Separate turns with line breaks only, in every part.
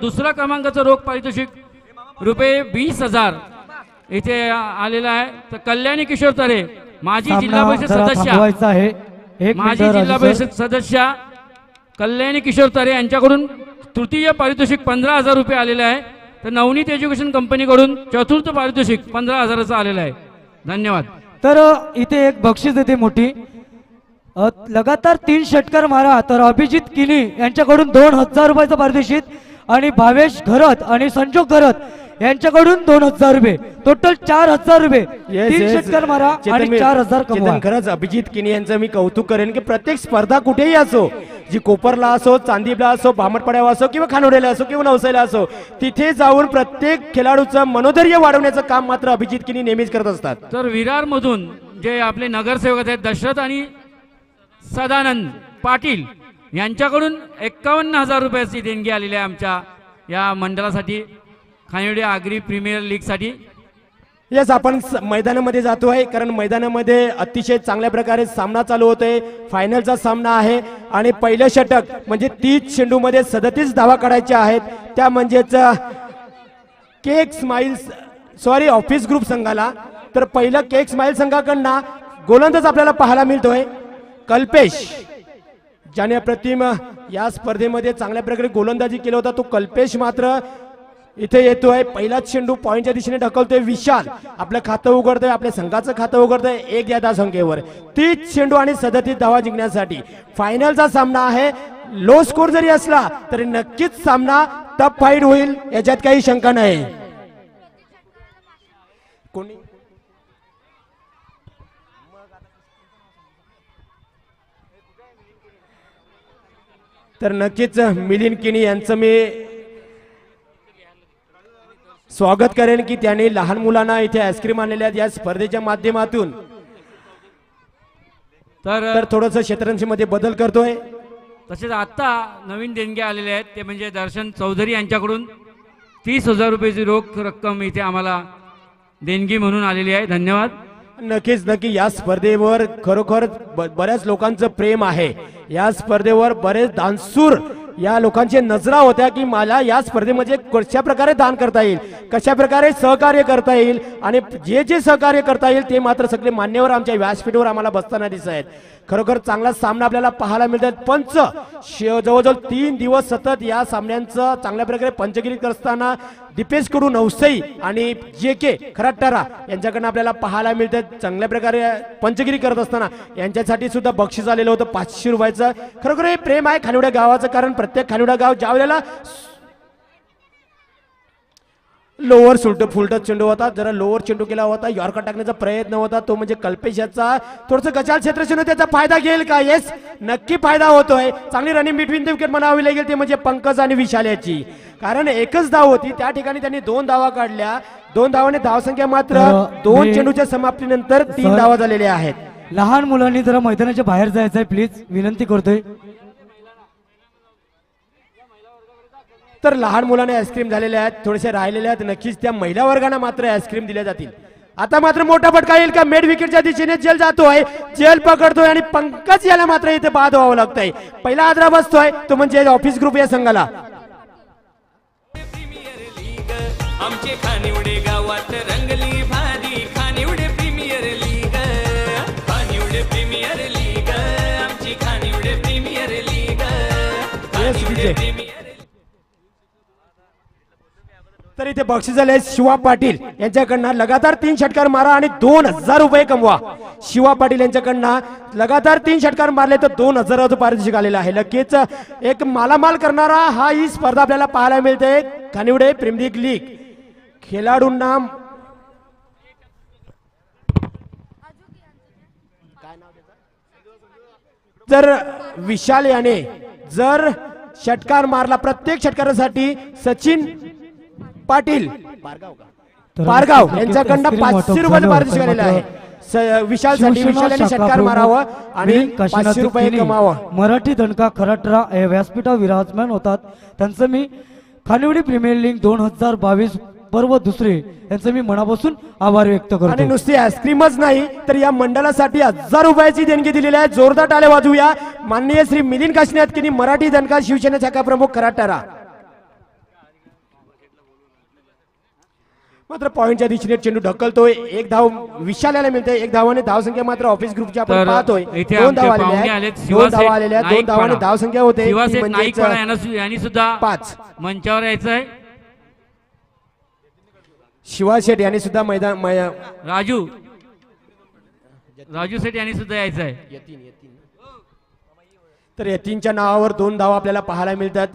दुसरा क्रमांकाचं रोख पारितोषिक रुपये 20,000 इथे आलेला आहे. तर कल्याणी किशोर तरे माजी जिल्हा परिषद सदस्य कल्याणी किशोर तरे यांच्याकडून तृतीय पारितोषिक 15,000 रुपये आलेले आहे. तर नवनीत एज्युकेशन कंपनीकडून चतुर्थ पारितोषिक 15,000चं आलेलं आहे. धन्यवाद.
तर इथे एक बक्षीस देते मोठी. लगातार 3 षटकार मारा तर अभिजित किनी यांच्याकडून 2,000 रुपयाचं पारितोषिक आणि भावेश घरत आणि संजोग घरत यांच्याकडून 2,000 रुपये, टोटल 4,000 रुपये. 3 षटकार मारा आणि 4,000 कमवा.
खरंच अभिजित किनी यांचं मी कौतुक करेन की प्रत्येक स्पर्धा कुठेही असो, जी कोपरला असो, चांदीला असो, भामटपाड्यावर असो किंवा खानोड्याला असो किंवा नवसाईला असो, तिथे जाऊन प्रत्येक खेळाडूचं मनोधैर्य वाढवण्याचं काम मात्र अभिजित किनी नेहमीच करत असतात.
तर विरार मधून जे आपले नगरसेवक आहेत दशरथ आणि सदानंद पाटील यांच्याकडून 51,000 रुपयाची देणगी आलेली आहे आमच्या या मंडळासाठी, खानिवडे आगरी प्रीमियर लीग साठी.
यस, आपण मैदानामध्ये जातोय कारण मैदानामध्ये अतिशय चांगल्या प्रकारे सामना चालू होतोय. फायनलचा सामना आहे आणि पहिलं षटक म्हणजे 30 चेंडूमध्ये 37 धावा काढायच्या आहेत. त्या म्हणजेच केक स्माइल्स ऑफिस ग्रुप संघाला. तर पहिलं केक स्माइल संघाकडनं गोलंदाज आपल्याला पाहायला मिळतोय कल्पेश, ज्याने अप्रतिम या स्पर्धेमध्ये चांगल्या प्रकारे गोलंदाजी केला होता. तो कल्पेश मात्र इथे येतोय. पहिलाच चेंडू पॉइंटच्या दिशेने ढकलतोय विशाल. आपलं खातं उघडतोय, आपल्या संघाचं खातं उघडतोय 1 या धावसंख्येवर. 30 चेंडू आणि 37 धावा जिंकण्यासाठी फायनलचा सामना आहे. लो स्कोर जरी असला तरी नक्कीच सामना टफ फाईट होईल, याच्यात काही शंका नाही. कोणी तर नक्कीच मिलिंद किनी यांचं मी स्वागत करेन की त्यांनी लहान मुलांना इथे आईस्क्रीम आणलेल्या या स्पर्धेच्या माध्यमातून. तर थोडंसं शतरंजीमध्ये बदल करतोय.
तसेच आता नवीन देणग्या आलेल्या आहेत ते म्हणजे दर्शन चौधरी यांच्याकडून 30,000 रुपयाची रोख रक्कम इथे आम्हाला देणगी म्हणून आलेली आहे. धन्यवाद.
नक्की या स्पर्धेवर खरोखर बऱ्याच लोकांचं प्रेम आहे. या स्पर्धेवर बरेच दानशूर या लोकांची नजरा होत्या की मला या स्पर्धेमध्ये कशा प्रकारे दान करता येईल, कशा प्रकारे सहकार्य करता येईल, आणि जे सहकार्य करता येईल ते मात्र सगळे मान्यवर आमच्या व्यासपीठावर आम्हाला बसताना दिसत आहेत. खरोखर चांगला सामना आपल्याला पाहायला मिळतात. पंच जवळजवळ 3 दिवस सतत या सामन्यांचं चांगल्या प्रकारे पंचगिरी करताना दीपेश कडू नवसई आणि JK खराट्टारा यांच्याकडनं आपल्याला पाहायला मिळतात. चांगल्या प्रकारे पंचगिरी करत असताना यांच्यासाठी सुद्धा बक्षीस आलेलं होतं 500 रुपयाचं. खरोखर हे प्रेम आहे खानिवडा गावाचं, कारण प्रत्येक खानिवडा गाव ज्या वेळेला लोअर फुलटच चेंडू होता, जरा लोअर चेंडू केला होता, यॉर्कर टाकण्याचा प्रयत्न होता, तो म्हणजे कल्पेश याचा थोडंसं गचाल क्षेत्रक्षण त्याचा फायदा घेईल का? येस, नक्की फायदा होतोय. चांगली रनिंग बिटवीन द विकेट म्हणावी लागेल ते म्हणजे पंकज आणि विशाल याची, कारण एकच धाव होती त्या ठिकाणी त्यांनी 2 धावा काढल्या. 2 धावाने धावसंख्या मात्र 2 चेंडूच्या समाप्तीनंतर 3 धावा झालेल्या आहेत.
लहान मुलांनी जरा मैदानाच्या बाहेर जायचं आहे प्लीज, विनंती करतोय.
तर लहान मुलांना आईस्क्रीम झालेले आहेत, थोडेसे राहिलेले आहेत. नक्कीच त्या महिला वर्गांना मात्र आईस्क्रीम दिल्या जातील. आता मात्र मोठा फटका येईल का? मिड विकेटच्या दिशेने जेल जातोय, जेल पकडतोय आणि पंकज याला मात्र इथे बाद व्हावं लागतंय. पहिला आदरा बसतोय तो म्हणजे ऑफिस ग्रुप या संघाला.
आमचे खानिवडे गावात रंगली भारी Khanivade premier league, Khanivade premier league, आमची Khanivade premier league, Khanivade premier.
तर इथे बक्षीस झाले शिवा पाटील यांच्याकडनं लगातार 3 षटकार मारा आणि 2,000 रुपये कमवा. शिवा पाटील यांच्याकडनं लगातार 3 षटकार मारले तर 2,000 पारितोषिक आलेलं आहे. नक्कीच एक मालामाल करणारा हा ही स्पर्धा आपल्याला पाहायला मिळते. खानिवडे प्रीमियर लीग खेळाडूंना जर विशाल याने जर षटकार मारला, प्रत्येक षटकारासाठी सचिन पाटील पारगाव यांच्याकडनं 500 रुपये पारितोषिक आलेलं आहे. विशालसाठी विशालाने षटकार मारावं आणि 500 रुपये कमावं.
मराठी दणका खराटरा व्यासपीठावर विराजमान होतात. त्यांचं मी खानिवडी प्रीमियर लीग 2022 पर्व दुसरे यांचं मी मनापासून आभार व्यक्त करतो.
आणि नुसती आईस्क्रीमच नाही तर या मंडळासाठी 1000 रुपयाची देणगी दिलेली आहे. जोरदार टाळ्या वाजवूया. माननीय श्री मिलिंद काशीनाथ किनी, मराठी दणका शिवसेना शाखा प्रमुख खराटरा. मात्र पॉईंटच्या दिशेने चेंडू ढकलतोय. एक धाव विशाल्याला मिळते. एक धावाने धावसंख्या मात्र ऑफिस ग्रुपची आपण
तर
पाहतोय.
इथे
दोन
आमचे
धावा
पाहुणे
आलेल्या
आलेत.
आहेत. दोन धावा आलेल्या आहेत. दोन
नाईकपाडा.
धावाने धावसंख्या होते ती
शिवासेठ
म्हणजेच
नाईकपाडा यांनी सुद्धा
5.
मंचावर यायचं आहे.
शिवाशेठ यांनी सुद्धा
राजू सेठ यांनी सुद्धा यायचं आहे.
तर यतीनच्या नावावर 2 धावा आपल्याला पाहायला मिळतात.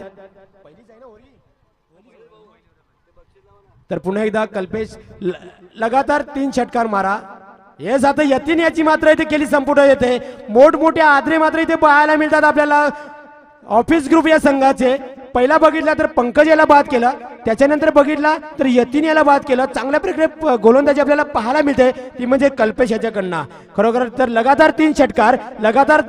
तर पुन्हा एकदा कल्पेश लगातार 3 षटकार मारा. हे आता यतीन याची मात्र इथे केली संपुट येते. मोठमोठे आदरे मात्र इथे पाहायला मिळतात आपल्याला ऑफिस ग्रुप या संघाचे. पहिला बघितला तर पंकज याला बाद केला, त्याच्यानंतर बघितला तर यतीन याला बाद केलं. चांगल्या प्रकारे गोलंदाजी आपल्याला पाहायला मिळते ती म्हणजे कल्पेश याच्याकडनं. खरोखर तर लगातार 3 षटकार, लगातार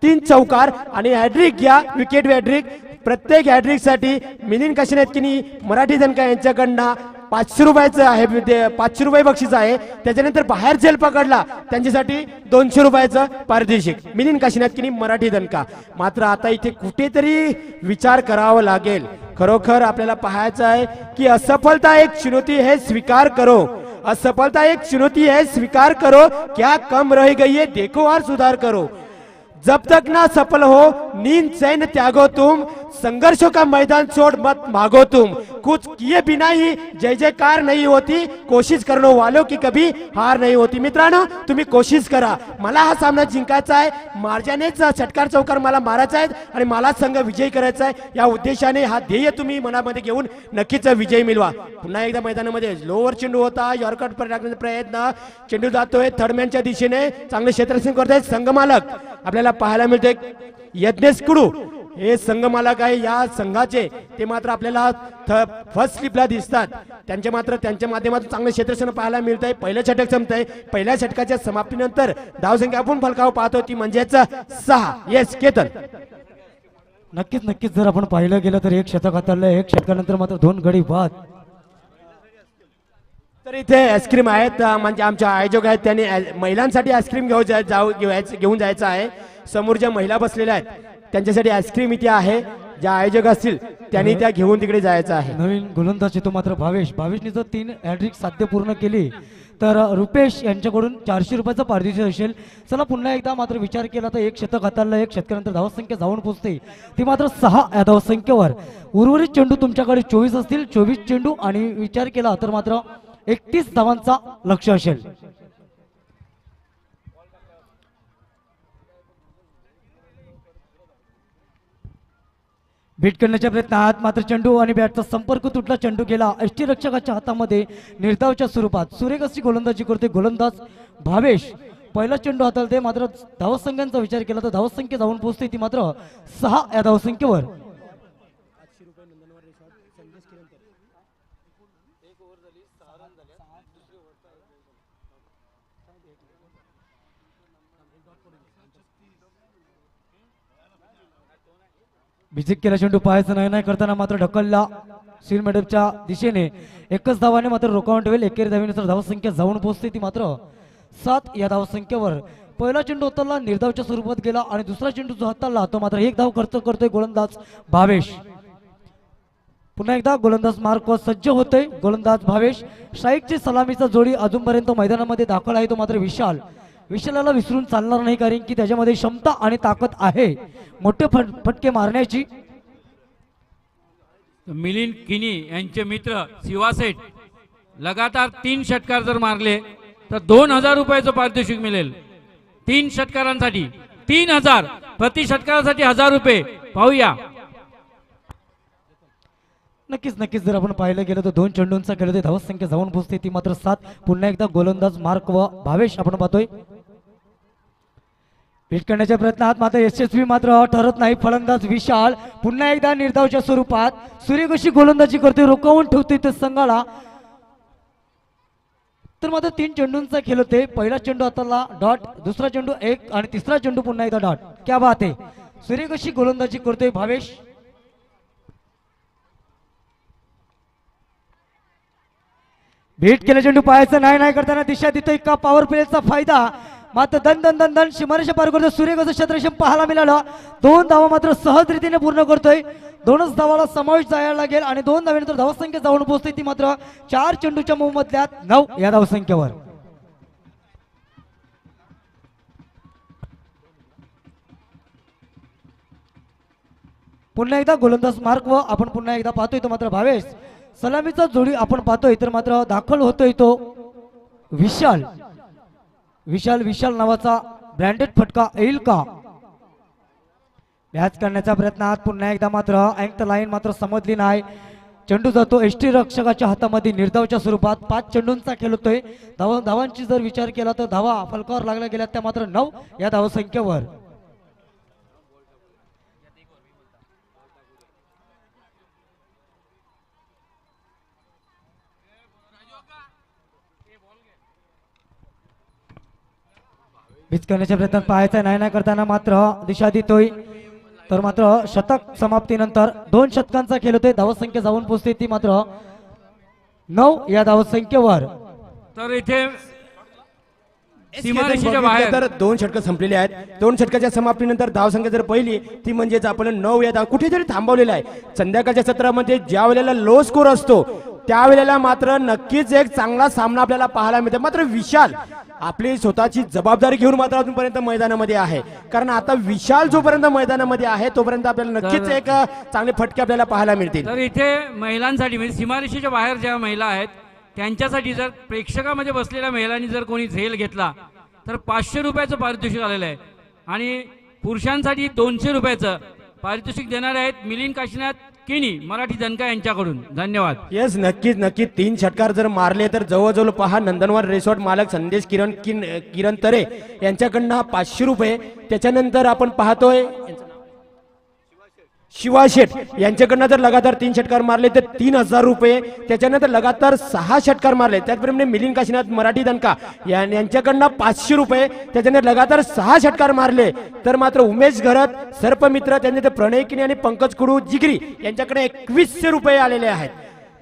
3 चौकार आणि हॅड्रिक या विकेट हॅड्रिक. प्रत्येक हॅड्रिक साठी मिलिंद काशीनाथकिनी मराठी दणका यांच्याकडनं 500 रुपयाचं आहे. 500 रुपये बक्षीस आहे. त्याच्यानंतर बाहेर झेल पकडला त्यांच्यासाठी 200 रुपयाचं पारितोषिक. मिलिंद काशीनाथकिनी मराठी दणका. मात्र आता इथे कुठेतरी विचार करावा लागेल. खरोखर आपल्याला पाहायचं आहे की असफलता एक चुनौती है स्वीकार करो. असफलता एक चुनौती है स्वीकार करो. क्या कम रह गई है देखो और सुधार करो. जब तक ना सफल हो नींद चैन त्यागो तुम. संघर्षों का मैदान छोड़ मत भागो तुम. कुछ किए बिना ही जय जयकार नहीं होती. कोशिश करने वालों की कभी हार नहीं होती. मित्रांनो तुम्ही कोशिश करा. मला हा सामना जिंकायचा आहे. मार्जानेच षटकार चौकार मला मारायचा आहे आणि मला संघ विजयी करायचा आहे. या उद्देशाने हा ध्येय तुम्ही मनामध्ये घेऊन नक्कीच विजय मिळवा. पुन्हा एकदा मैदानामध्ये लोअर चेंडू होता. यॉर्कर टाकण्याचा प्रयत्न. चेंडू जातोय थर्डमॅनच्या दिशेने. चांगले क्षेत्ररक्षण करतायत संघमालक आपल्याला पाहायला मिळते. यज्ञेश कुडू हे संघमालक आहे या संघाचे. ते मात्र आपल्याला फर्स्ट स्लिपला दिसतात. त्यांच्या माध्यमातून चांगले क्षेत्ररक्षण पाहायला मिळत आहे. पहिलं षटक संपत आहे. पहिल्या षटकाच्या समाप्तीनंतर धावसंख्या आपण फलकाव पाहतो ती म्हणजेच 6. येस केतन.
नक्कीच जर आपण पाहिलं गेलं तर 1 शतक हाताळलं. 1 षटकानंतर मात्र 2 गडी बाद.
तर इथे आईस्क्रीम आहेत म्हणजे आमचे आयोजक आहेत त्यांनी महिलांसाठी आईस्क्रीम घेऊन जायचं आहे. समोर ज्या महिला बसलेल्या आहेत त्यांच्यासाठी आईस्क्रीम इथे आहे. ज्या आयोजक असतील त्यांनी त्या घेऊन तिकडे जायचं आहे.
नवीन गोलंदाज येतो मात्र भावेशने जर 3 हॅड्रिक साध्य पूर्ण केली तर रुपेश यांच्याकडून 400 रुपयाचं पारितोषिक असेल. चला पुन्हा एकदा मात्र विचार केला तर 1 शतक हाताळलं. 1 षटकानंतर धावसंख्या जाऊन पोहोचते ती मात्र 6 या धावसंख्येवर. उर्वरित चेंडू तुमच्याकडे 24 असतील. 24 चेंडू आणि विचार केला तर मात्र 31 धावांचा लक्ष्य असेल. बीट करण्याच्या प्रयत्नात मात्र चेंडू आणि बॅटचा संपर्क तुटला. चेंडू गेला यष्टीरक्षकाच्या हातामध्ये. निर्धावच्या स्वरूपात सुरेख अशी गोलंदाजी करते गोलंदाज भावेश. पहिला चेंडू हाताळते. मात्र धावसंख्यांचा विचार केला तर धावसंख्या जाऊन पोहोचते ती मात्र 6 या धावसंख्येवर. बिजिक केला चेंडू पाहायचं नाही करताना मात्र ढकलला सील मेडपच्या दिशेने. 1च धावाने मात्र रोकावून ठेवेल. एकेरी धावेनुसार धावसंख्या जाऊन पोहोचते ती मात्र 7 या धावसंख्येवर. पहिला चेंडू हाताळला निर्धावच्या स्वरूपात गेला आणि दुसरा चेंडू जो हाताळला तो मात्र 1 धाव खर्च करतोय गोलंदाज भावेश. पुन्हा एकदा गोलंदाज मार्कवर सज्ज होतोय गोलंदाज भावेश. स्ट्राईकची सलामीचा जोडी अजूनपर्यंत मैदानामध्ये दाखल आहे तो मात्र विशालाला विसरून चालणार नाही कारण की त्याच्यामध्ये क्षमता आणि ताकद आहे मोठे फटके मारण्याची.
मिलिंद किनी यांचे मित्र शिवासेठ लगातार 3 षटकार जर मारले तर 2000 रुपयाचं पारितोषिक मिळेल. 3 षटकारांसाठी 3000 प्रति षटकारासाठी 1000 रुपये. पाहूया.
नक्कीच जर आपण पाहिलं गेलं तर 2 चेंडूंचा खेळ होते. धावसंख्या जाऊन पोहोचते ती मात्र 7. पुन्हा एकदा गोलंदाज मार्क व भावेश आपण पाहतोय. पीट करण्याच्या प्रयत्नात मात्र यशस्वी मात्र ठरत नाही फलंदाज विशाल. पुन्हा एकदा निर्धावच्या स्वरूपात सुरेख अशी गोलंदाजी करते. रोखावून ठेवते ते संघाला. तर मात्र 3 चेंडूंचा खेळ होते. पहिला चेंडू हाताला डॉट. दुसरा चेंडू 1 आणि तिसरा चेंडू पुन्हा एकदा डॉट. क्या बात आहे. सुरेख अशी गोलंदाजी करतोय भावेश. भेट केला चेंडू पाहायचं नाही करताना दिशा देतोय का पॉवर प्लेचा फायदा. मात्र दन दन दन दन सीमारेषा पार करतोय. सुरेख असं क्षेत्ररक्षण पाहायला मिळालं. 2 धावा मात्र सहज रीतीने पूर्ण करतोय. 2च धावाला समावेश जायला लागेल आणि 2 धावेनंतर धावसंख्या जाऊन पोहोचते ती मात्र 4 चेंडूच्या मोबदल्यात 9 या धावसंख्येवर. पुन्हा एकदा गोलंदाज मार्क व आपण पुन्हा एकदा पाहतोय तो मात्र भावेश सलामीचा जोडी आपण पाहतोय तर मात्र दाखल होतोय तो विशाल विशाल विशाल नावाचा ब्रँडेड फटका येईल का मॅच करण्याच्या प्रयत्नात पुन्हा एकदा मात्र अँक लाईन मात्र समजली नाही. चेंडू जातो एसटी रक्षकाच्या हातामध्ये निर्धावच्या स्वरूपात. 5 चेंडूंचा खेळ होतोय. धावांची जर विचार केला तर धावा फलकावर लागल्या गेल्या त्या मात्र 9 या धावसंख्येवर. पिच करण्याच्या प्रयत्नात पाहायचा नाही करताना मात्र दिशा देतोय तर मात्र शतक समाप्तीनंतर 2 शतकांचा खेळ होतोय. धावसंख्या जाऊन पोहोचते ती मात्र 9 या धावसंख्येवर.
तर इथे सीमारेषेच्या बाहेर
तर 2 षटकं संपलेली आहेत. 2 षटकाच्या समाप्तीनंतर धावसंख्या जर पहिली ती म्हणजेच आपण 9 या धाव कुठेतरी थांबवलेला आहे. संध्याकाळच्या सत्रामध्ये ज्या वेळेला लो स्कोर असतो त्यावेळेला मात्र नक्कीच एक चांगला सामना आपल्याला पाहायला मिळतो. मात्र विशाल आपली स्वतःची जबाबदारी घेऊन मात्र अजूनपर्यंत मैदानामध्ये आहे. कारण आता विशाल जोपर्यंत मैदानामध्ये आहे तोपर्यंत आपल्याला नक्कीच एक चांगले फटके आपल्याला पाहायला मिळतील.
तर इथे महिलांसाठी म्हणजे सीमारेषेच्या बाहेर ज्या महिला आहेत त्यांच्यासाठी जर प्रेक्षकामध्ये बसलेल्या महिलांनी जर कोणी झेल घेतला तर 500 रुपयाचं पारितोषिक आलेलं आहे आणि पुरुषांसाठी 200 रुपयाचं पारितोषिक देणारे आहेत मिलिंद काशीनाथ किनी मराठी दणका यांच्याकडून. धन्यवाद.
येस नक्कीच नक्की 3 षटकार जर मारले तर जवळजवळ पहा नंदनवन रिसॉर्ट मालक संदेश किरण तरे यांच्याकडनं 500 रुपये. त्याच्यानंतर आपण पाहतोय शिवा शेठ यांच्याकडनं जर लगातार 3 षटकार मारले तर 3000 रुपये. त्याच्यानंतर लगातार 6 षटकार मारले त्याचप्रमाणे मिलिंद काशीनाथ मराठी दणका यांच्याकडनं 500 रुपये. त्याच्यानंतर लगातार 6 षटकार मारले तर मात्र उमेश घरत सर्पमित्र त्यांनी प्रणय किनी आणि पंकज कुडू जिगरी यांच्याकडे 2100 रुपये आलेले आहेत.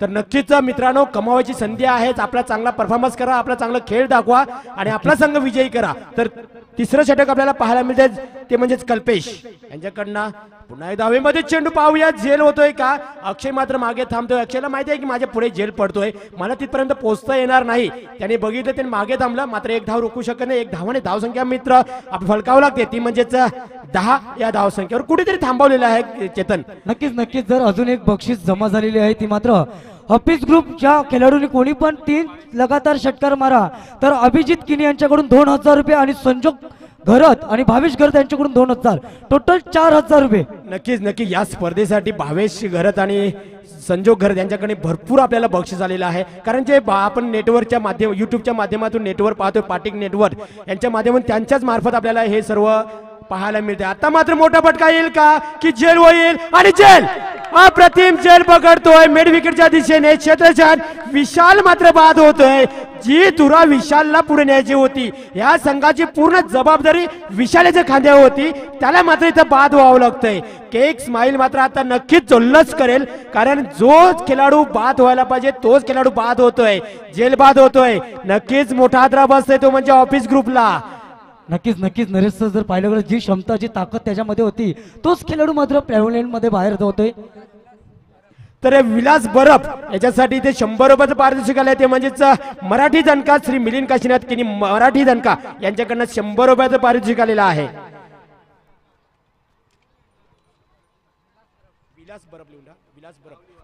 तर नक्कीच मित्रांनो कमावायची संधी आहे. आपला चांगला परफॉर्मन्स करा, आपला चांगला खेळ दाखवा आणि आपला संघ विजयी करा. तर 3रं षटक आपल्याला पाहायला मिळते ते म्हणजेच कल्पेश यांच्याकडनं पुन्हा एकदा हवेमध्ये चेंडू पाहूया. झेल होतोय का? अक्षय मात्र मागे थांबतोय. अक्षयला माहिती आहे की माझ्या पुढे झेल पडतोय, मला तिथपर्यंत पोहोचता येणार नाही. त्याने बघितलं त्याने मागे थांबलं मात्र 1 धाव रोखू शकत नाही. 1 धावाने धावसंख्या मित्र आपण फलकावं लागते ती म्हणजेच 10 या धावसंख्येवर कुठेतरी थांबवलेलं आहे. चेतन
नक्कीच नक्कीच जर अजून एक बक्षीस जमा झालेली आहे ती मात्र हफीज ग्रुपच्या खेळाडूंनी कोणी पण 3 लगातार षटकार मारा तर अभिजित किनी यांच्याकडून 2000 रुपये आणि संजोग घरत आणि भावेश घरत यांच्याकडून 2000 टोटल 4000 रुपये.
नक्कीच नक्की या स्पर्धेसाठी भावेश घरत आणि संजोग घरत यांच्याकडे भरपूर आपल्याला बक्षीस आलेलं आहे. कारण जे आपण नेटवर्कच्या माध्यम युट्यूबच्या माध्यमातून नेटवर्क पाहतोय पाटिक नेटवर्क यांच्या माध्यमातून त्यांच्याच मार्फत आपल्याला हे सर्व पाहायला मिळते. आता मात्र मोठा फटका येईल का की जेल होईल आणि जेल अप्रतिम जेल पकडतोय मिड विकेटच्या दिशेने क्षेत्ररक्षण विशाल मात्र बाद होतोय. जी तुरा विशालला पुढे न्यायची होती या संघाची पूर्ण जबाबदारी विशालाच्या खांद्यावर होती त्याला मात्र इथं बाद व्हावं लागतंय. केक स्माइल मात्र आता नक्कीच जल्लोष करेल कारण जो खेळाडू बाद व्हायला पाहिजे तोच खेळाडू बाद होतोय, जेल बाद होतोय. नक्कीच मोठा हादरा बसतोय तो म्हणजे ऑफिस ग्रुपला.
नक्कीच नक्कीच नरेश सर जर पाहिलं गेलं जी क्षमता जी ताकद त्याच्यामध्ये होती तोच खेळाडू मात्र पॅव्हलियन मध्ये बाहेर जातोय.
तर विलास बरफ याच्यासाठी ते 100 रुपयाचं पारितोषिक आलंय ते म्हणजेच मराठी दणका श्री मिलिंद काशीनाथ किनी मराठी दणका यांच्याकडनं 100 रुपयाचं पारितोषिक आलेलं आहे.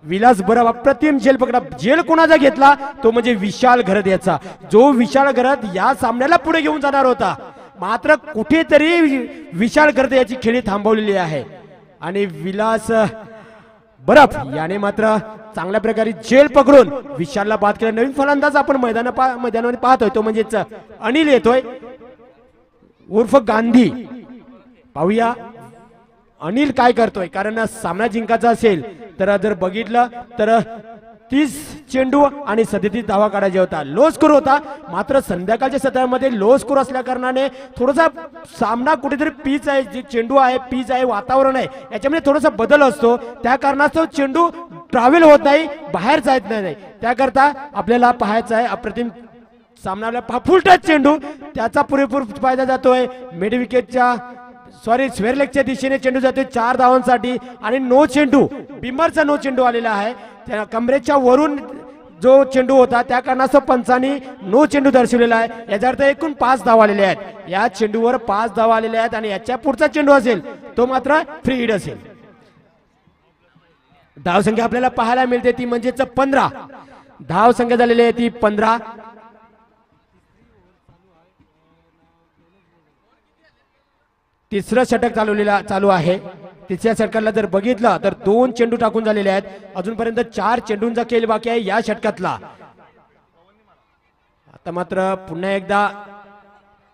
विलास बरफ अप्रतिम जेल पकडा. जेल कोणाचा घेतला तो म्हणजे विशाल घरत याचा. जो विशाल घरत या सामन्याला पुढे घेऊन जाणार होता मात्र कुठेतरी विशाल घरत याची खेळी थांबवलेली आहे आणि विलास बरफ याने मात्र चांगल्या प्रकारे जेल पकडून विशालला बाद केला. नवीन फलंदाज आपण मैदानामध्ये पाहतोय तो म्हणजेच अनिल येतोय उर्फ गांधी. पाहूया अनिल काय करतोय कारण सामना जिंकायचा असेल तर जर बघितलं तर 30 चेंडू आणि 37 धावा काढायचा होता. लो स्कोर होता मात्र संध्याकाळच्या सत्रामध्ये लो स्कोर असल्या कारणाने थोडासा सामना कुठेतरी पीच आहे जे चेंडू आहे पीच आहे वातावरण आहे याच्यामध्ये थोडासा बदल असतो त्या कारणास्तव चेंडू ट्रॅव्हल होत नाही बाहेर जात नाही. त्याकरता आपल्याला पाहायचं आहे अप्रतिम सामनाला फुल टच चेंडू, त्याचा पुरेपूर फायदा जातोय. मिड विकेटच्या स्क्वेअर दिशेने चेंडू जातोय 4 धावांसाठी आणि नो चेंडू, बिमरचा नो चेंडू आलेला आहे. त्या कमरेच्या वरून जो चेंडू होता त्या कारणास्तव पंचांनी नो चेंडू दर्शवलेला आहे. याचा अर्थ एकूण 5 धावा आलेल्या आहेत. या चेंडूवर 5 धावा आलेल्या आहेत आणि याच्या पुढचा चेंडू असेल तो मात्र फ्री हिट असेल. धावसंख्या आपल्याला पाहायला मिळते ती म्हणजेच 15. धावसंख्या झालेली आहे ती 15. तिसरं षटक चालू आहे. तिसऱ्या षटकाला जर बघितलं तर 2 चेंडू टाकून झालेले आहेत. अजूनपर्यंत 4 चेंडूंचा खेळ बाकी आहे या षटकातला. आता मात्र पुन्हा एकदा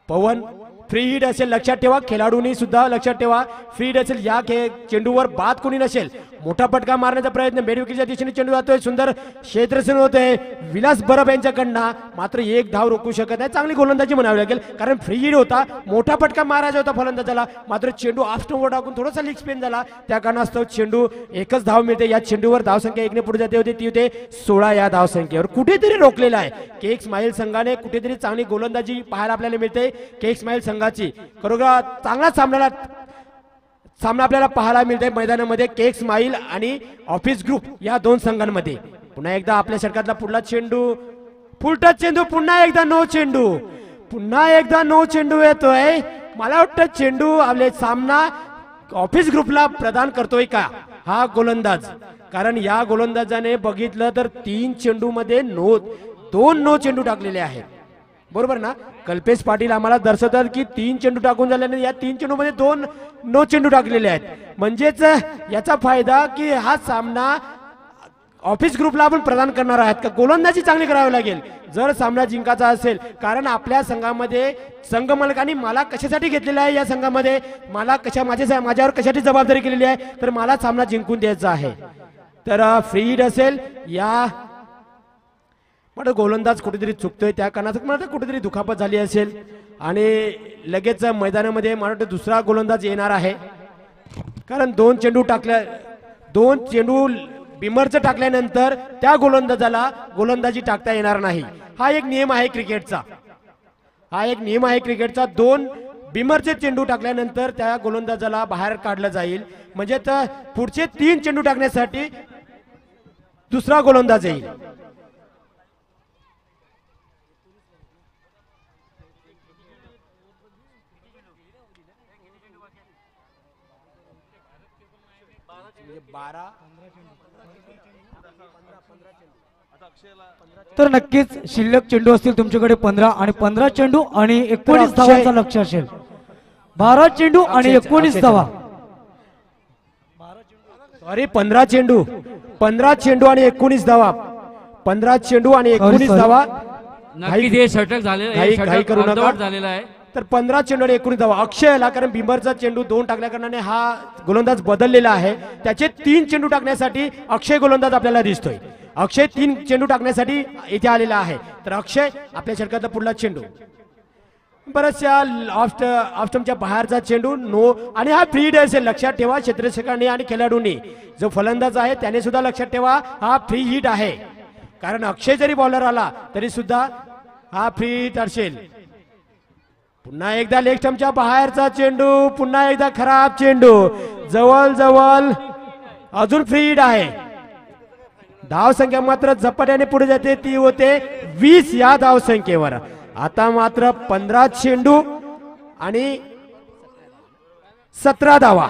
पवन फ्री हिट असेल, लक्षात ठेवा. खेळाडूंनी सुद्धा लक्षात ठेवा फ्री हिट असेल. या चेंडूवर बाद कोणी नसेल. मोठा फटका मारण्याचा प्रयत्न बेडविकीच्या दिशेने चेंडू जातोय. सुंदर क्षेत्ररक्षण होतंय विलास बरब यांच्याकडनं. मात्र एक धाव रोखू शकत नाही. चांगली गोलंदाजी म्हणावी लागेल कारण फ्री हिट होता. मोठा फटका मारायचा होता फलंदाजाला. मात्र चेंडू ऑफ स्टंपवर टाकून थोडासा लीग स्पिन झाला. त्या कारणास्तव चेंडू एकच धाव मिळते. या चेंडूवर धावसंख्या 1 ने पुढे जाते होती ती होते 16 या धावसंख्येवर. कुठेतरी रोखलेला आहे के इस्माईल संघाने. कुठेतरी चांगली गोलंदाजी पाहायला आपल्याला मिळते के इस्माईल संघाची. खरोखर चांगला सामना आपल्याला पाहायला मिळते मैदानामध्ये के इस्माईल आणि ऑफिस ग्रुप या 2 संघांमध्ये. पुन्हा एकदा आपल्या षटकातला पुढला चेंडू फुल टच चेंडू, पुन्हा एकदा नो चेंडू, पुन्हा एकदा नो चेंडू येतोय. मला वाटतं चेंडू आपले सामना ऑफिस ग्रुपला प्रदान करतोय का हा गोलंदाज. कारण या गोलंदाजाने बघितलं तर 3 चेंडू मध्ये 2 नो चेंडू टाकलेले आहेत. बरोबर ना. कल्पेश पाटील आम्हाला दर्शवतात की 3 चेंडू टाकून झाल्याने या 3 चेंडू मध्ये 2 नो चेंडू टाकलेले आहेत. म्हणजेच याचा फायदा की हा सामना ऑफिस ग्रुपला आपण प्रदान करणार आहात का. गोलंदाजी चांगली करावी लागेल जर सामना जिंकायचा असेल. कारण आपल्या संघामध्ये संघ मालकांनी मला कशासाठी घेतलेला आहे, या संघामध्ये मला माझ्यावर कशासाठी जबाबदारी केलेली आहे, तर मला सामना जिंकून द्यायचा आहे. तर फ्री हिट असेल. या म्हणजे गोलंदाज कुठेतरी चुकतोय त्या कारणात मला कुठेतरी दुखापत झाली असेल आणि लगेच मैदानामध्ये मला वाटतं दुसरा गोलंदाज येणार आहे. कारण 2 चेंडू बिमरचं टाकल्यानंतर त्या गोलंदाजाला गोलंदाजी टाकता येणार नाही. हा एक नियम आहे क्रिकेटचा. 2 बिमरचे चेंडू टाकल्यानंतर त्या गोलंदाजाला बाहेर काढलं जाईल. म्हणजे पुढचे 3 चेंडू टाकण्यासाठी दुसरा गोलंदाज येईल.
तर नक्कीच शिल्लक चेंडू असतील तुमच्याकडे 15 आणि 15 चेंडू आणि 19 धावांचा लक्ष असेल. 12 चेंडू आणि 19 धावा.
सॉरी 15 चेंडू आणि 19 धावा. 15 चेंडू आणि 19 धावा.
नक्कीच हे षटक झालेलं आहे.
तर 15 चेंडू आणि 19 धावा अक्षयला. कारण बिमरचा चेंडू 2 टाकल्या कारणाने हा गोलंदाज बदललेला आहे. त्याचे 3 चेंडू टाकण्यासाठी अक्षय गोलंदाज आपल्याला दिसतोय. अक्षय 3 चेंडू टाकण्यासाठी इथे आलेला आहे. तर अक्षय आपल्या षटकातला पुढला चेंडू. बऱ्याचशा ऑफस्टंपच्या बाहेरचा चेंडू नो आणि हा फ्री हिट असेल. लक्षात ठेवा क्षेत्ररक्षकांनी आणि खेळाडूंनी, जो फलंदाज आहे त्याने सुद्धा लक्षात ठेवा हा फ्री हिट आहे. कारण अक्षय जरी बॉलर आला तरी सुद्धा हा फ्री हिट असेल. पुन्हा एकदा लेग स्टंपच्या बाहेरचा चेंडू, पुन्हा एकदा खराब चेंडू. जवळ अजून फ्री हिट आहे. धावसंख्या मात्र झपाट्याने पुढे जाते ती होते 20 या धावसंख्येवर. आता मात्र 15 चेंडू आणि 17 धावा.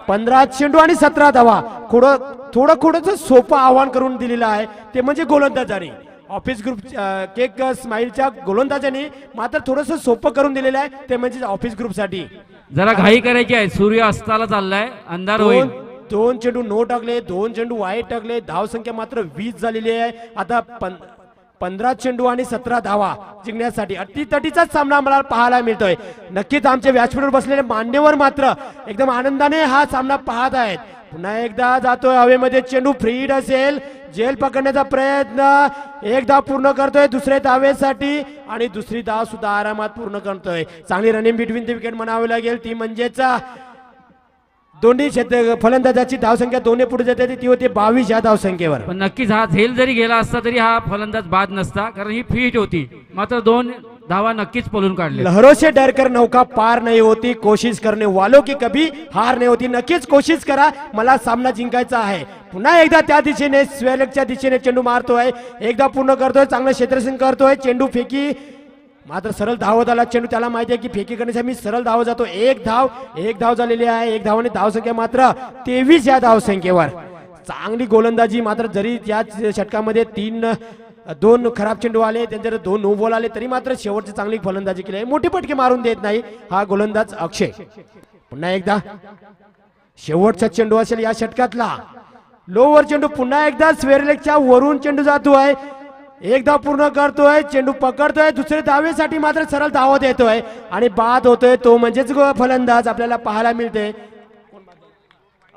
15 चेंडू आणि 17 धावा. थोडं सोपं आव्हान करून दिलेलं आहे ते म्हणजे गोलंदाजाने. ऑफिस ग्रुप केक स्माईलच्या गोलंदाजाने मात्र थोडस सोपं करून दिलेलं आहे ते म्हणजे ऑफिस ग्रुपसाठी.
जरा घाई करायची आहे. सूर्य अस्ताला चाललाय, अंधार होईल.
2 चेंडू नो टाकले, 2 चेंडू वाईट टाकले. धावसंख्या मात्र 20 झालेली आहे. आता 15 चेंडू आणि 17 धावा जिंकण्यासाठी अटीतटीचाच सामना आम्हाला पाहायला मिळतोय. नक्कीच आमचे व्यासपीठावर बसलेले मान्यवर मात्र एकदम आनंदाने हा सामना पाहत आहेत. पुन्हा एकदा जातोय हवेमध्ये चेंडू. फ्री हिट असेल. जेल पकडण्याचा प्रयत्न. एक धाव पूर्ण करतोय दुसऱ्या धावेसाठी आणि दुसरी धाव सुद्धा आरामात पूर्ण करतोय. चांगली रनिंग बिटवीन द विकेट म्हणावी लागेल ती म्हणजेच दोन्ही फलंदाजाची धावसंख्या दोन्ही पुढे जाते ती होती 22 या धावसंख्येवर.
पण नक्कीच हा झेल जरी गेला असता तरी हा फलंदाज बाद नसता, कारण ही फिट होती. मात्र 2 धावा नक्कीच पळून काढले.
लहरों से डरकर नौका पार नहीं होती, कोशिश करने वालों की कभी हार नहीं होती. नक्कीच कोशिश करा, मला सामना जिंकायचा आहे. पुन्हा एकदा त्या दिशेने स्वेलकच्या दिशेने चेंडू मारतोय, एकदा पूर्ण करतोय, चांगलं क्षेत्ररक्षण करतोय. चेंडू फेकी मात्र सरळ धावत आला चेंडू. त्याला माहिती आहे की फेकी करण्यासाठी मी सरळ धावत जातो. एक धाव झालेली आहे. एक धावाने धावसंख्या मात्र 23 या धावसंख्येवर. चांगली गोलंदाजी. मात्र जरी या षटकामध्ये 2 खराब चेंडू आले, त्यांच्यावर 2 नो बॉल आले, तरी मात्र शेवटची चांगली फलंदाजी केली आहे. मोठी पटके मारून देत नाही हा गोलंदाज अक्षय. पुन्हा एकदा शेवटचा चेंडू असेल या षटकातला. लोवर चेंडू पुन्हा एकदा स्वेरलेकच्या वरून चेंडू जातोय. एकदा पूर्ण करतोय, चेंडू पकडतोय, दुसरे धावेसाठी मात्र सरळ धावत येतोय आणि बाद होतोय. तो म्हणजेच फलंदाज आपल्याला पाहायला मिळते.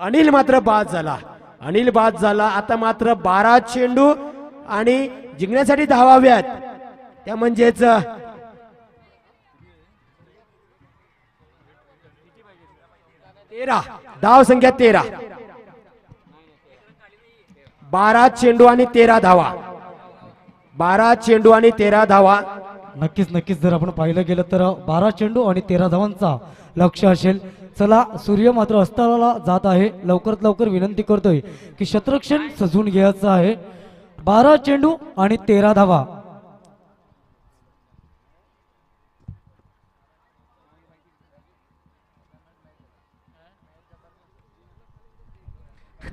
अनिल मात्र बाद झाला. आता मात्र 12 चेंडू आणि जिंकण्यासाठी धावाव्यात, त्या म्हणजेच 13 धावसंख्या 13. 12 चेंडू आणि 13 धावा. 12 चेंडू आणि 13 धावा.
नक्कीच जर आपण पाहिलं गेलं तर 12 चेंडू आणि 13 धावांचा लक्ष असेल. चला, सूर्य मात्र अस्ताला जात आहे. लवकरात लवकर विनंती करतोय की क्षेत्ररक्षण सजवून घ्यायचं आहे. 12 चेंडू आणि 13 धावा.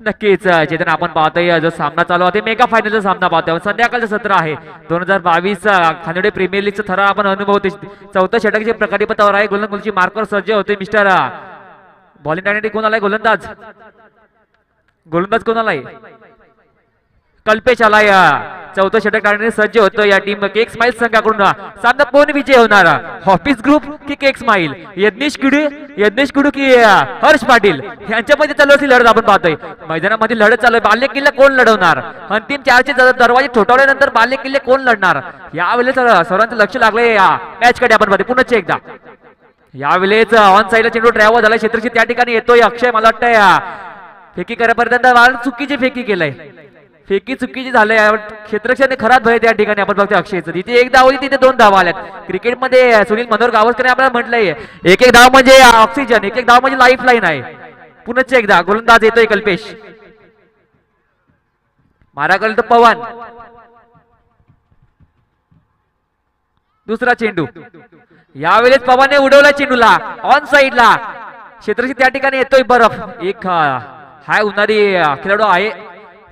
नक्कीच चेतन, आपण पाहतोय जो सामना चालू आहे मेगा फायनलचा सामना पाहतोय. संध्याकाळचं सत्र आहे 2022 खानोडे प्रीमियर लीगचं थरा आपण अनुभवते. 4थं षटक जे प्रकारीपथावर आहे. गोलंदाजी मार्कर सज्ज होते. मिस्टर बॉलिंग टाकण्यासाठी कोण आलाय? गोलंदाज कोण आलाय? कल्पेश आलाय. 4थं षटक टाकण्यासाठी सज्ज होतो या टीम केक स्माइल संघाकडून. सामना कोण विजय होणार? ऑफिस ग्रुप की केक स्माइल? यज्ञेश कुडू की हर्ष पाटील यांच्यामध्ये चालू असलेली लढत आपण पाहतोय. मैदानामध्ये लढत चालू आहे. बाल्य किल्ले कोण लढवणार? अंतिम 4चे दरवाजे ठोठावल्यानंतर बाल्य किल्ले कोण लढणार? यावेळेस सर्वांचं लक्ष लागलंय या मॅच कडे. आपण पाहतोय पुन्हा एकदा यावेळेस ऑन साईडला चेंडू ट्रॅव्हल झाला. क्षेत्रक्षण त्या ठिकाणी येतोय अक्षय. मला वाटतंय फेकी करापर्यंत चुकीची फेकी केलंय. फेकी चुकीची झालंय. क्षेत्ररक्षण खराब झाले त्या ठिकाणी. आपण बघतोय अक्षयचं जिथे 1 धाव होती तिथे 2 धावा आल्यात. क्रिकेटमध्ये सुनील मनोहर गावस्कर आपल्याला म्हटलंय 1 धाव म्हणजे ऑक्सिजन, 1 धाव म्हणजे लाईफ लाईन आहे. पुन्हा एकदा गोलंदाज येतोय कल्पेश. मारा करतो पवन. दुसरा चेंडू यावेळेस पवाने उडवला चेंडूला ऑन साईडला. क्षेत्ररक्षण त्या ठिकाणी येतोय. बरफ एक हाय उन्हाळी खेळाडू आहे.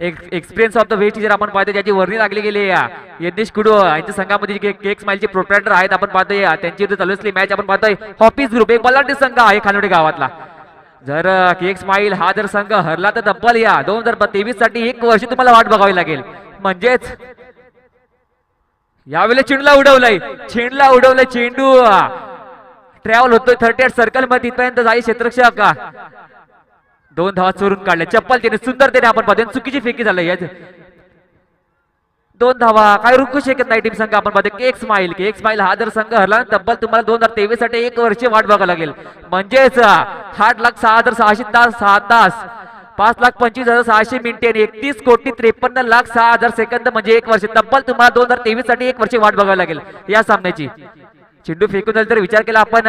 एक्सपिरियन्स ऑफ द वेस्ट जर आपण पाहतो ज्याची वर्णी लागली गेली यज्ञेश कुडू यांच्या संघामध्ये केक स्माइलचे प्रोप्रायटर आहेत. आपण पाहतोय त्यांची चालू असलेली मॅच आपण पाहतोय. ऑफिस ग्रुप एक बलाढ्य संघ आहे खानोडे गावातला. जर केक स्माइल हा जर संघ हरला तर तब्बल या 2023 साठी 1 वर्ष तुम्हाला वाट बघावी लागेल. म्हणजेच यावेळेस चेंडूला उडवलंय. चेंडू ट्रॅव्हल होतोय 38 सर्कल मध्ये तिथपर्यंत जाईल. क्षेत्ररक्षक 2 धावा चोरून काढल्या. चप्पल त्याने सुंदरतेने आपण पाहतो. चुकीची फेकी झाली. 2 धावा काय रुकू शकत नाही टीम संघ. आपण पाहतो केक स्माइल हा जर संघ हरला तब्बल तुम्हाला 2023 साठी 1 वर्ष वाट बघावं लागेल. म्हणजेच 8,06,606 तास 5,25,600 मिनिटे 31,53,06,000 सेकंद म्हणजे 1 वर्ष. तब्बल तुम्हाला 2023 साठी 1 वर्ष वाट बघावी लागेल या सामन्याची. चेंडू फेकून झाला तर विचार केला आपण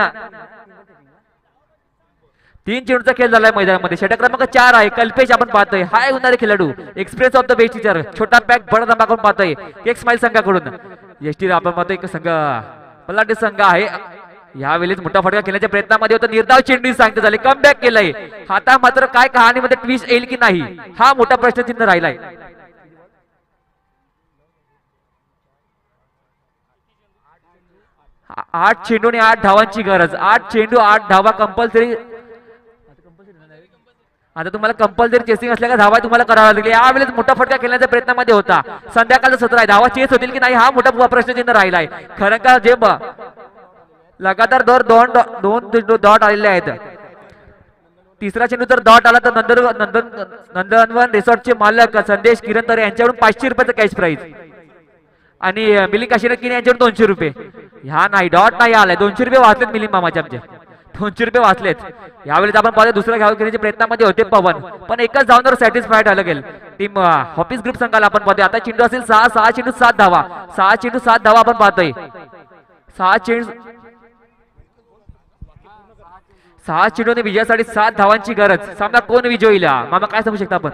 3 चेंडूचा खेळ झालाय मैदानामध्ये. षटक क्रमांक 4 आहे. कल्पेश आपण पाहतोय हाय उन्हाळे खेळाडू. Experience of the best teacher. छोटा पॅक बडा धमाका पाहतोय केक स्माइल संघाकडून. एसटी आपण पाहतोय एक संघ पलाटे संघ आहे. यावेळेस मोठा फटका खेळण्याच्या प्रयत्नामध्ये होता. निर्धाव चेंडू सांगते झाले. कमबॅक केलंय. आता मात्र काय कहाणीमध्ये ट्विस्ट येईल की नाही हा मोठा प्रश्नचिन्ह राहिलाय. आठ चेंडू आणि 8 धावांची गरज. 8 चेंडू 8 धावा कंपल्सरी. आता तुम्हाला कंपल्सरी चेसिंग असल्या का धावा तुम्हाला करावा लागेल. यावेळेस मोठा फटका खेळण्याच्या प्रयत्नामध्ये होता. संध्याकाळचं सत्र आहे. धावा चेस होतील की नाही हा मोठा प्रश्नचिन्ह राहिलाय. खरं का जे लगातार 2 डॉट आलेले आहेत. तिसरा चेंडू जर डॉट आला तर नंदनवन रिसॉर्टचे मालक संदेश किरणतरे यांच्याकडून 500 रुपयाचं कॅश प्राइज आणि मिलिंद काशीनाथ किने यांच्याकडून 200 रुपये. ह्या नाही डॉट नाही आलाय. 200 रुपये वाचलेत मिलिंद मामाचे आमचे. 200 वाचलेत. यावेळेस आपण पाहतो दुसऱ्या धाव घेण्याच्या प्रयत्नामध्ये होते पवन, पण एकच धावांवर सॅटिस्फाईड झालं गेल. टीम हॉपिस ग्रुप संघाला आपण पाहतोय. आता चेंडू असेल 6 चेंडू 7 धावा. 6 चेंडू 7 धावा आपण पाहतोय. 6 चेंडूने विजयासाठी 7 धावांची गरज. सामना कोण विजय होईल मामा, काय सांगू शकता आपण?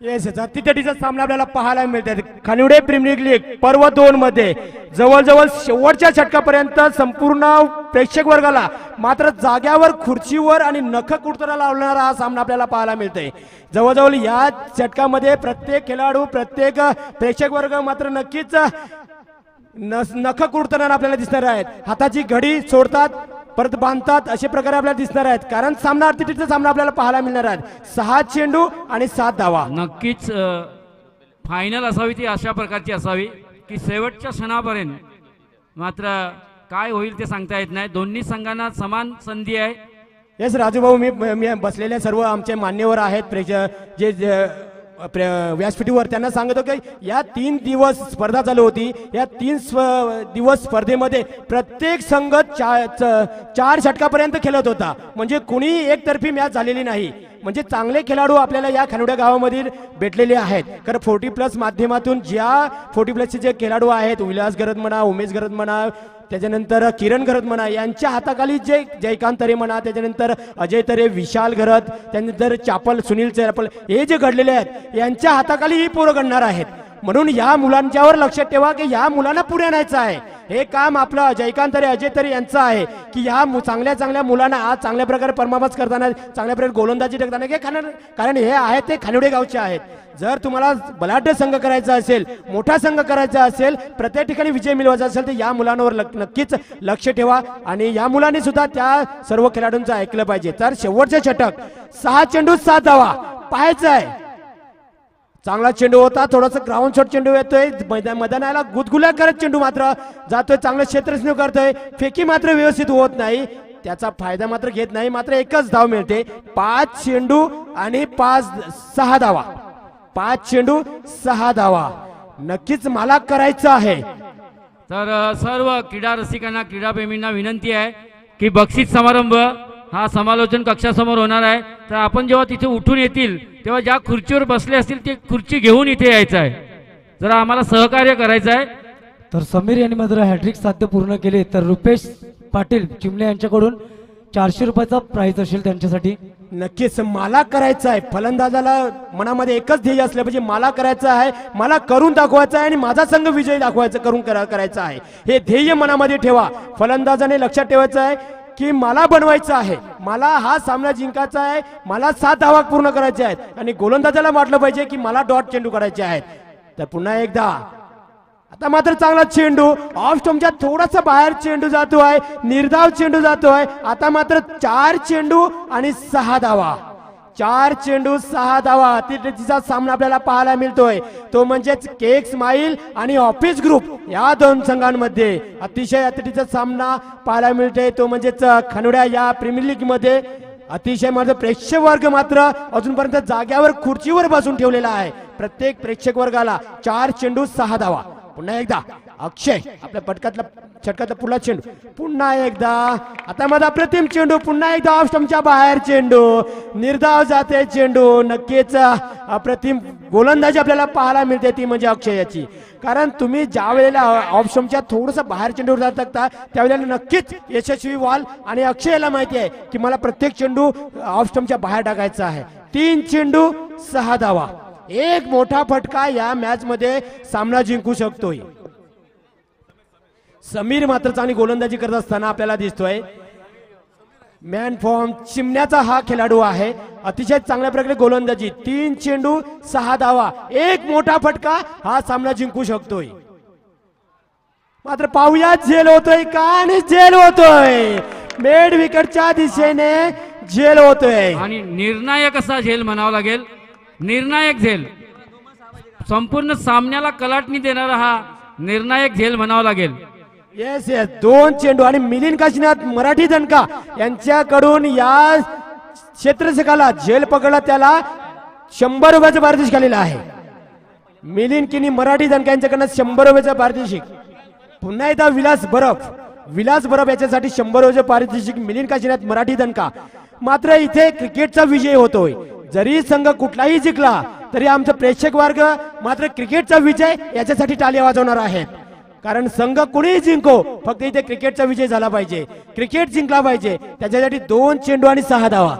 येस तिथेटीचा सामना आपल्याला पाहायला मिळतात. खानिवडे प्रीमियर लीग पर्व 2 मध्ये जवळजवळ शेवटच्या षटकापर्यंत संपूर्ण प्रेक्षक वर्गाला मात्र जाग्यावर खुर्चीवर आणि नख कुडतरा लावणारा हा सामना आपल्याला पाहायला मिळतोय. जवळजवळ या षटकामध्ये प्रत्येक खेळाडू प्रत्येक प्रेक्षक वर्ग मात्र नक्कीच नख कुडताना आपल्याला दिसणार आहेत. हाताची घडी सोडतात परत बांधतात अशा प्रकारे आपल्याला दिसणार आहेत, कारण सामना अर्थीटीचा सामना आपल्याला पाहायला मिळणार आहे. 6 चेंडू आणि 7 धावा.
नक्कीच फायनल असावी ती अशा प्रकारची असावी की शेवटच्या क्षणापर्यंत. मात्र काय होईल ते सांगता येत नाही. दोन्ही संघांना समान संधी आहे.
येस राजूभाऊ, मी बसलेले सर्व आमचे मान्यवर आहेत जे व्यासपीठावर, त्यांना सांगतो की या 3 दिवस स्पर्धा चालू होती. या 3 दिवस स्पर्धेमध्ये प्रत्येक संघ 4 षटकापर्यंत खेळत होता, म्हणजे कुणी एकतर्फी मॅच झालेली नाही. म्हणजे चांगले खेळाडू आपल्याला या खानोड्या गावामधील भेटलेले आहेत. कारण 40+ माध्यमातून ज्या 40+ जे खेळाडू आहेत, उल्हास गरज म्हणा, उमेश गरज म्हणा, त्याच्यानंतर किरण घरत म्हणा, यांच्या हाताखाली जे जयकांत तरे म्हणा, त्याच्यानंतर अजय तरे, विशाल घरत, त्यानंतर चापल, सुनील चापल, हे जे घडलेले आहेत यांच्या हाताखाली ही पोरं घडणार आहेत. म्हणून या मुलांच्यावर लक्ष ठेवा की या मुलांना पुढे आणायचं आहे. हे काम आपलं जयकांत तरे, अजय तरे यांचं आहे की या चांगल्या मुलांना आज चांगल्या प्रकारे परफॉर्मन्स करताना, चांगल्या प्रकारे गोलंदाजी टाकताना, कारण हे आहेत ते खानिवडे गावचे आहेत. जर तुम्हाला बलाढ्य संघ करायचा असेल, मोठा संघ करायचा असेल, प्रत्येक ठिकाणी विजय मिळवायचा असेल तर या मुलांवर नक्कीच लक्ष ठेवा आणि या मुलांनी सुद्धा त्या सर्व खेळाडूंचं ऐकलं पाहिजे. तर शेवटचे षटक 6 चेंडू 7 धावा पाहायचं आहे. चांगला चेंडू होता, थोडासा ग्राउंड शॉट चेंडू येतोय, मैदानाला गुदगुल्या करत चेंडू मात्र जातोय, चांगलं क्षेत्ररक्षण करतोय, फेकी मात्र व्यवस्थित होत नाही, त्याचा फायदा मात्र घेत नाही. मात्र एकच धाव मिळते. 5 चेंडू आणि 6 धावा. 5 चेंडू 6 धावा. नक्कीच मला करायचं आहे.
तर सर्व क्रीडा रसिकांना, क्रीडाप्रेमींना विनंती आहे की बक्षीस समारंभ हा समालोचन कक्षासमोर होणार आहे. तर आपण जेव्हा तिथे उठून येतील तेव्हा ज्या खुर्चीवर बसले असतील ते खुर्ची घेऊन इथे यायचं आहे. जरा आम्हाला सहकार्य करायचं आहे.
तर समीर यांनी मात्र हॅट्रिक साध्य पूर्ण केले. तर रुपेश पाटील चिमले यांच्याकडून 400 रुपयाचा प्राइज असेल त्यांच्यासाठी.
नक्कीच मला करायचं आहे. फलंदाजाला मनामध्ये एकच ध्येय असलं पाहिजे, मला करायचं आहे, मला करून दाखवायचं आहे आणि माझा संघ विजयी दाखवायचं करायचं आहे. हे ध्येय मनामध्ये ठेवा. फलंदाजाने लक्षात ठेवायचं आहे की मला बनवायचं आहे, मला हा सामना जिंकायचा आहे, मला 7 धावा पूर्ण करायचे आहेत आणि गोलंदाजाला वाटलं पाहिजे की मला डॉट चेंडू करायचे आहेत. तर पुन्हा एकदा आता मात्र चांगला चेंडू ऑफ स्टंपच्या थोडासा बाहेर चेंडू जातो आहे, निर्धाव चेंडू जातो आहे. आता मात्र 4 चेंडू आणि 6 धावा. 4 चेंडू 6 धावा. तिचा सामना आपल्याला पाहायला मिळतोय तो म्हणजेच केक स्माईल आणि ऑफिस ग्रुप या 2 संघांमध्ये अतिशय अतिथीचा सामना पाहायला मिळतोय. तो म्हणजेच खानोड्या या प्रीमियर लीग मध्ये अतिशय माझं प्रेक्षक वर्ग मात्र अजूनपर्यंत जाग्यावर खुर्चीवर बसून ठेवलेला आहे. प्रत्येक प्रेक्षक वर्गाला 4 चेंडू 6 धावा. पुन्हा एकदा अक्षय आपल्या षटकातला पुढला चेंडू पुन्हा एकदा. आता माझा अप्रतिम चेंडू पुन्हा एकदा ऑफ स्टंपच्या बाहेर चेंडू, निर्धाव जाते चेंडू. नक्कीच अप्रतिम गोलंदाजी आपल्याला पाहायला मिळते ती म्हणजे अक्षयाची. कारण तुम्ही ज्या वेळेला ऑफ स्टंपच्या थोडंसं बाहेर चेंडू टाकता त्यावेळेला नक्कीच यशस्वी व्हाल आणि अक्षयाला माहिती आहे की मला प्रत्येक चेंडू ऑफ स्टंपच्या बाहेर टाकायचा आहे. 3 चेंडू 6 धावा. एक मोठा फटका या मॅच मध्ये सामना जिंकू शकतोय. समीर मात्र चांगली गोलंदाजी करत असताना आपल्याला दिसतोय. मॅन फॉर्म चिमण्याचा हा खेळाडू आहे. अतिशय चांगल्या प्रकारे गोलंदाजी. 3 चेंडू 6 धावा. एक मोठा फटका हा सामना जिंकू शकतोय. मात्र पाहूया झेल होतोय का आणि झेल होतोय. मेड विकेटच्या दिशेने झेल होतोय
आणि निर्णायक असा झेल म्हणावा लागेल. निर्णायक झेल, संपूर्ण सामन्याला कलाटणी देणारा हा निर्णायक झेल म्हणावा लागेल.
येस 2 चेंडू आणि मिलिंद काशीनाथ मराठी दणका यांच्याकडून या क्षेत्ररक्षकाला झेल पकडला, त्याला 100 रुपयाचं पारितोषिक आलेलं आहे. मिलिंद किनी मराठी दणका यांच्याकडनं 100 रुपयाचं पारितोषिक. पुन्हा एकदा विलास बरफ विलास बरब याच्यासाठी 100 रुपये पारितोषिक, मिलिंद काशीनाथ मराठी दणका. मात्र इथे क्रिकेटचा विजय होतोय. जरी संघ कुठलाही जिंकला तरी आमचं प्रेक्षक वर्ग मात्र क्रिकेटचा विजय याच्यासाठी टाळ्या वाजवणार आहेत. कारण संघ कुणीही जिंको, फक्त इथे क्रिकेटचा विजय झाला पाहिजे, क्रिकेट जिंकला पाहिजे. त्याच्यासाठी 2 चेंडू आणि 6 धावा.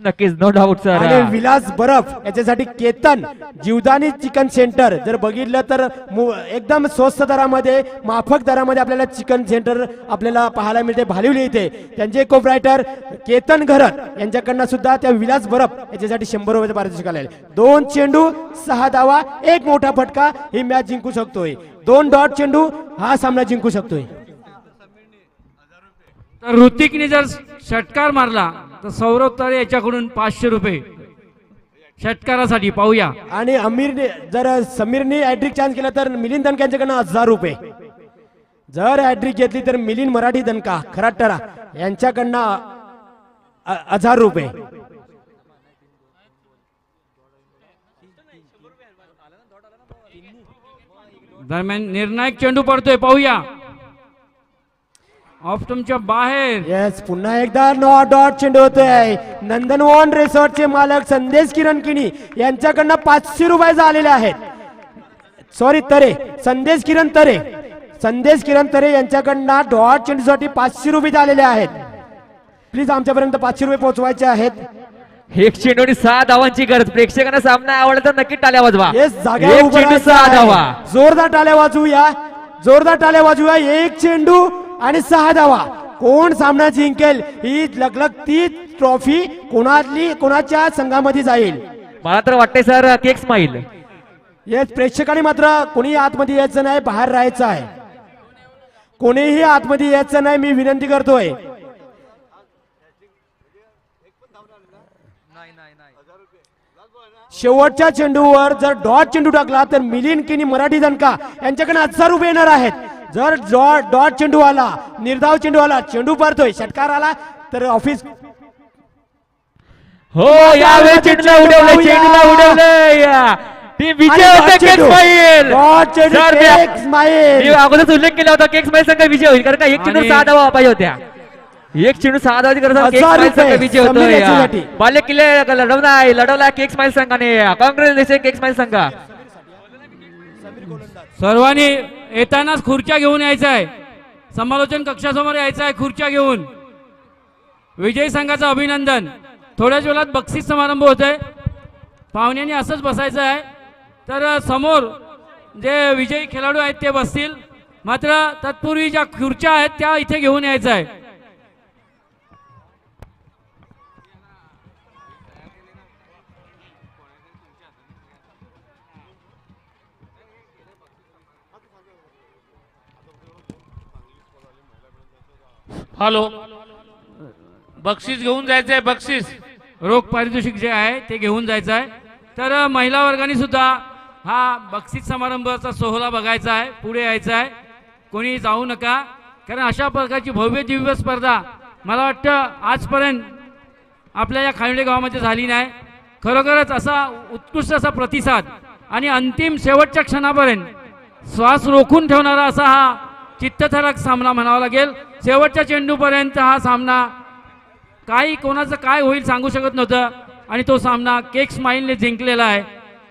नक्कीच, नो डाऊट
आणि
सर.
विलास बरफ याच्यासाठी केतन जीवदानी चिकन सेंटर. जर बघितलं तर एकदम स्वस्त दरामध्ये, माफक दरामध्ये आपल्याला चिकन सेंटर आपल्याला पाहायला मिळते भालिवली इथे. त्यांचे कोपरायटर केतन घरत यांच्याकडनं सुद्धा त्या विलास बरफ याच्यासाठी 100 रुपये पारितोषिक आले. 2 चेंडू 6 धावा, 1 मोठा फटका, ही मॅच जिंकू शकतोय. 2 डॉट चेंडू हा सामना जिंकू शकतोय.
तर ऋतिकने जर षटकार मारला तर सौरभ तळे याच्याकडून 500 रुपये षटकारासाठी. पाहूया.
आणि अमीरने जर समीरने हॅट्रिक चान्स केला तर मिलिंद दणका यांच्याकडनं 1000 रुपये. जर हॅट्रिक घेतली तर मिलिंद मराठी दणका खराटरा यांच्याकडनं 1000 रुपये.
दरम्यान निर्णायक चेंडू पडतोय. पाहूया. ऑफ्टमच्या बाहेर.
येस, पुन्हा एकदा डॉट चेंडू होतोय. नंदनवन रिसॉर्टचे मालक संदेश किरण किणी यांच्याकडनं 500 रुपये आलेले आहेत. सॉरी, तरे, संदेश किरण तरे यांच्याकडनं डॉट चेंडूसाठी 500 रुपये आलेले आहेत. प्लीज आमच्यापर्यंत 500 रुपये पोहोचवायचे आहेत.
1 चेंडू आणि 6 धावांची गरज. प्रेक्षकांना सामना आवडला तर नक्की टाळ्या वाजवा.
येस, जागा
1 चेंडू 6 धावा.
जोरदार टाळ्या वाजवूया. 1 चेंडू आणि 6 धावा. कोण सामना जिंकेल ही लगलगती ट्रॉफी कोणाच्या संघामध्ये जाईल.
मला तर वाटतंय सर केक स्माईल.
येस, प्रेक्षकांनी मात्र कोणी आतमध्ये यायचं नाही, बाहेर राहायचं आहे. कोणीही आतमध्ये यायचं नाही, मी विनंती करतोय. शेवटच्या चेंडूवर जर डॉट चेंडू टाकला तर मिलिंद किनी मराठी दणका यांच्याकडे 1000 रुपये येणार आहेत. जर डॉट चेंडू आला, निर्धाव चेंडू आला, चेंडू पडतोय, षटकार आला तर ऑफिस.
हो, यावेळी चेंडूला उडवलंय. टीम विजय होते केक स्माईल. सर, मी अगोदरच उल्लेख केला होता केक स्माईल संघ विजय होईल, कारण का 1 चेंडू 6 धावा पाहिजे होत्या. 1 चेंडू 6 धावाची गरज. केक स्माईल संघ विजय होतोय. बाल्य किल्ले लढवला केक स्माईल संघाने. काँग्रेस केक स्माईल संघ.
सर्वांनी येतानाच खुर्च्या घेऊन यायचं आहे. समालोचन कक्षासमोर यायचं आहे खुर्च्या घेऊन. विजयी संघाचं अभिनंदन. थोड्याच वेळात बक्षीस समारंभ होत आहे. पाहुण्यांनी असंच बसायचं आहे. तर समोर जे विजयी खेळाडू आहेत ते बसतील, मात्र तत्पूर्वी ज्या खुर्च्या आहेत त्या इथे घेऊन यायचं आहे.
हॅलो, बक्षीस घेऊन जायचंय. बक्षीस
रोख पारितोषिक जे आहे ते घेऊन जायचं आहे. तर महिला वर्गाने सुद्धा हा बक्षीस समारंभाचा सोहळा बघायचा आहे, पुढे यायचं आहे. कोणी जाऊ नका, कारण अशा प्रकारची भव्य दिव्य स्पर्धा मला वाटतं आजपर्यंत आपल्या या खानिवडे गावामध्ये झाली नाही. खरोखरच असा उत्कृष्ट असा प्रतिसाद आणि अंतिम शेवटच्या क्षणापर्यंत श्वास रोखून ठेवणारा असा हा चित्तथरारक सामना म्हणावा लागेल. शेवटच्या चेंडूपर्यंत हा सामना काही कोणाचं काय होईल सांगू शकत नव्हतं आणि तो सामना केक स्माईलने जिंकलेला आहे.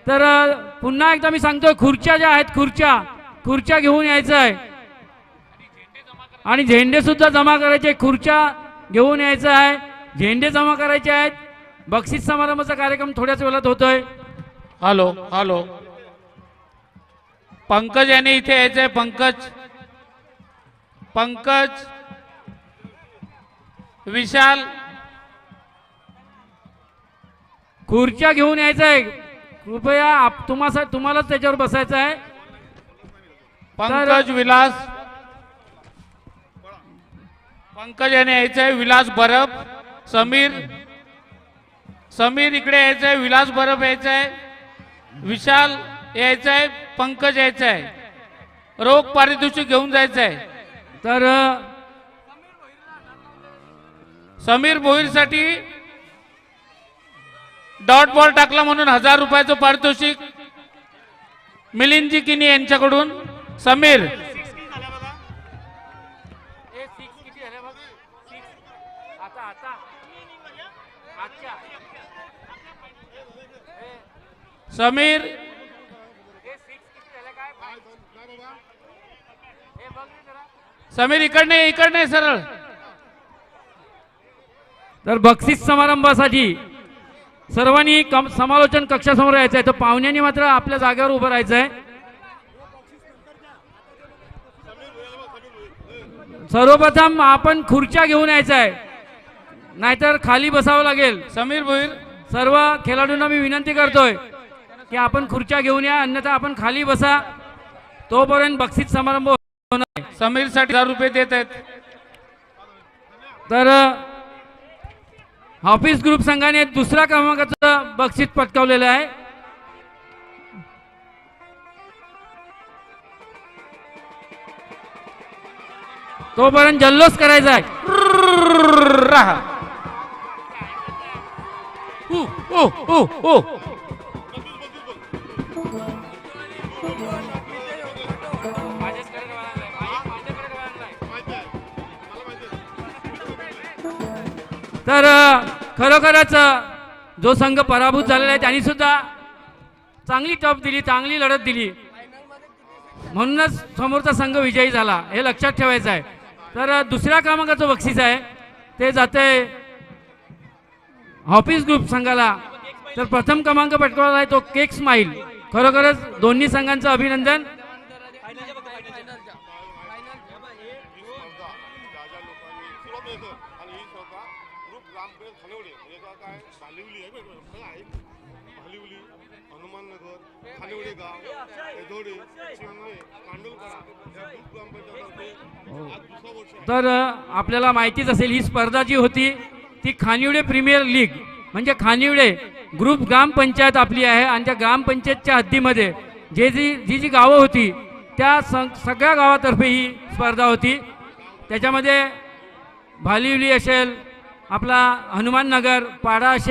तर पुन्हा एकदा मी सांगतोय, खुर्च्या ज्या आहेत खुर्च्या घेऊन यायचं आहे आणि झेंडे सुद्धा जमा करायचे. खुर्च्या घेऊन यायचं आहे, झेंडे जमा करायचे आहेत. बक्षीस समारंभाचा कार्यक्रम थोड्याच वेळात होतोय.
हॅलो हॅलो, पंकज यांनी इथे यायचंय. पंकज, विशाल,
खुर्च्या घेऊन यायचं आहे. कृपया तुम्हालाच त्याच्यावर बसायचं आहे.
पंकज विलास, पंकज यांनी यायचंय. विलास बरब, समीर इकडे यायचंय. विलास बरब यायचंय. विशाल यायचंय. पंकज यायचंय. रोख पारितोषिक घेऊन जायचंय.
तर
समीर भोईरसाठी डॉट बॉल टाकला म्हणून 1000 रुपयाचं पारितोषिक मिलिंदजी किनी यांच्याकडून. समीर समीर समीर इकडने सरळ.
तर बक्षीस समारंभासाठी सर्वांनी समालोचन कक्षासमोर यायचं आहे. तर पाहुण्यांनी मात्र आपल्या जागेवर उभं राहायचं आहे. सर्वप्रथम आपण खुर्च्या घेऊन यायचं आहे, नाहीतर खाली बसावं लागेल.
समीर भोईर
सर्व खेळाडूंना मी विनंती करतोय की आपण खुर्च्या घेऊन या, अन्यथा आपण खाली बसा. तोपर्यंत बक्षीस समारंभ होणार आहे.
समीरसाठी 1000 रुपये देत आहेत.
तर ऑफिस ग्रुप संघाने दुसऱ्या क्रमांकाचं बक्षीस पटकावलेलं आहे. तोपर्यंत जल्लोष करायचा आहे. तर खरोखरच जो संघ पराभूत झालेला आहे त्यांनी सुद्धा चांगली टप दिली, चांगली लढत दिली, म्हणूनच समोरचा संघ विजयी झाला, हे लक्षात ठेवायचं आहे. तर दुसऱ्या क्रमांकाचं बक्षीस आहे ते जाते ऑफिस ग्रुप संघाला. तर प्रथम क्रमांक पटकावला आहे तो केक स्माईल. खरोखरच दोन्ही संघांचं अभिनंदन. तर आपल्याला माहितीच असेल ही स्पर्धा जी होती ती खानिवडे प्रीमियर लीग म्हणजे खानिवडे ग्रुप ग्रामपंचायत आपली आहे, आणि त्या ग्रामपंचायतच्या हद्दीमध्ये जी गावं होती त्या सगळ्या गावातर्फे ही स्पर्धा होती. त्याच्यामध्ये भालिवली असेल, आपला हनुमाननगर, पाडा असेल,